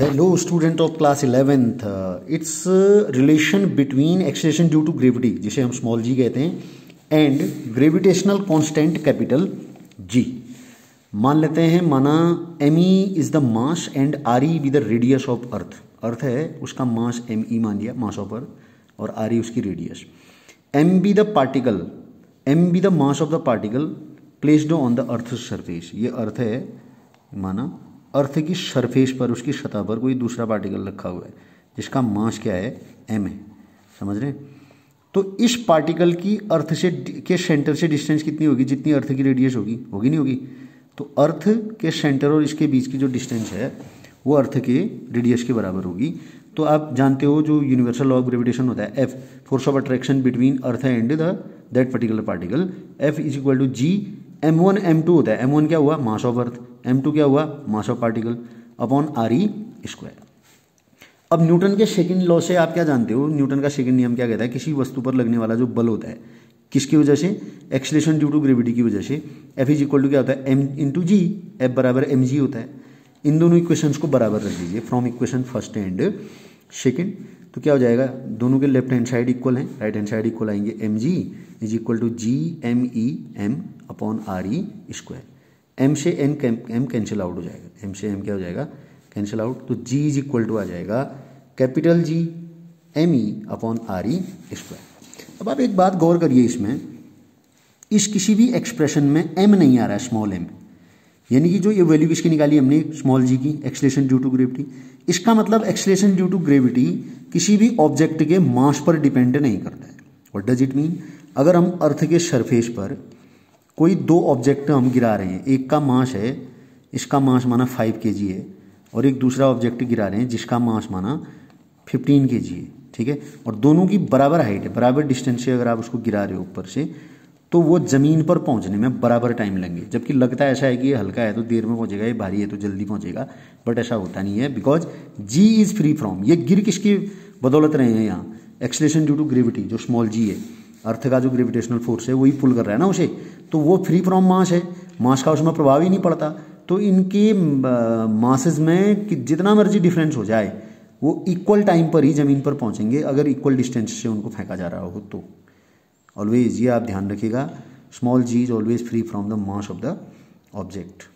Hello, student of class 11th. It's relation between acceleration due to gravity, जिसे हम small g कहते हैं, and gravitational constant capital G. मान लेते हैं, माना me is the mass and re be the radius of earth. Earth है, उसका मास me मान लिया, मास ऑफ अर्थ, और re उसकी radius. m be the particle, m be the mass of the particle placed on the earth surface. ये अर्थ है, माना अर्थ की सरफेस पर, उसकी सतह पर कोई दूसरा पार्टिकल रखा हुआ है जिसका मास क्या है, m है. समझ रहे हैं? तो इस पार्टिकल की अर्थ से के सेंटर से डिस्टेंस कितनी होगी, जितनी अर्थ की रेडियस होगी. होगी नहीं होगी? तो अर्थ के सेंटर और इसके बीच की जो डिस्टेंस है वो अर्थ के रेडियस के बराबर होगी. तो आप जानते हो जो यूनिवर्सल लॉ ऑफ ग्रेविटेशन होता है, F, force of attraction between earth and the that particular particle, F is equal to G. m1 m2 होता है. m1 क्या हुआ, मास ऑफ अर्थ. m2 क्या हुआ, mass of particle, upon re square. अब Newton के सेकंड लॉ से आप क्या जानते हो, न्यूटन का सेकंड नियम क्या कहता है, किसी वस्तु पर लगने वाला जो बल होता है, किसकी वजह से, एक्सीलरेशन ड्यू टू ग्रेविटी की वजह से, F इज इक्वल टू क्या होता है, m इंटू जी. F बराबर mg होता है. इन दोनों इक्वेशंस को बराबर रख दीजिए from equation first and second. तो क्या हो जाएगा, दोनों के लेफ्ट हैंड साइड इक्वल हैं, राइट हैंड साइड इक्वल आएंगे. mg is equal to G M E M upon re square. m से m कैंसिल आउट हो जाएगा, m से m क्या हो जाएगा, कैंसिल आउट. तो g इज इक्वल टू आ जाएगा capital G M E upon re square. अब आप एक बात गौर करिए, इसमें इस किसी भी एक्सप्रेशन में m नहीं आ रहा है, स्मॉल m. यानी कि जो ये वैल्यू किसकी निकाली हमने, स्मॉल g की, एक्सीलरेशन ड्यू टू ग्रेविटी. इसका मतलब एक्सीलरेशन ड्यू टू ग्रेविटी किसी भी ऑब्जेक्ट के मास पर डिपेंड नहीं करता है. What does it mean? अगर हम अर्थ के सरफेस पर कोई दो ऑब्जेक्ट हम गिरा रहे हैं, एक का मास है, इसका मास माना 5 kg है, और एक दूसरा ऑब्जेक्ट गिरा रहे हैं जिसका मास माना 15 kg है, ठीक है, और दोनों की बराबर हाइट है, बराबर डिस्टेंस से अगर आप उसको गिरा रहे हो ऊपर से, तो वो ज़मीन पर पहुंचने में बराबर टाइम लेंगे. जबकि लगता है ऐसा है कि ये हल्का है तो देर में पहुंचेगा, ये भारी है तो जल्दी पहुंचेगा, बट ऐसा होता नहीं है. Because G is free from, ये गिर किसकी बदौलत रहे हैं यहाँ, एक्सीलरेशन ड्यू टू ग्रेविटी, जो स्मॉल g है, अर्थ का जो ग्रेविटेशनल फोर्स है वही पुल कर रहा है ना उसे, तो वो फ्री फ्रॉम मास है, मास का उसमें प्रभाव ही नहीं पड़ता. तो इनके मासेस में जितना मर्जी डिफरेंस हो जाए, वो इक्वल टाइम पर ही ज़मीन पर पहुंचेंगे अगर इक्वल डिस्टेंस से उनको फेंका जा रहा हो. तो ऑलवेज ये आप ध्यान रखिएगा, small g is always free from the mass of the object.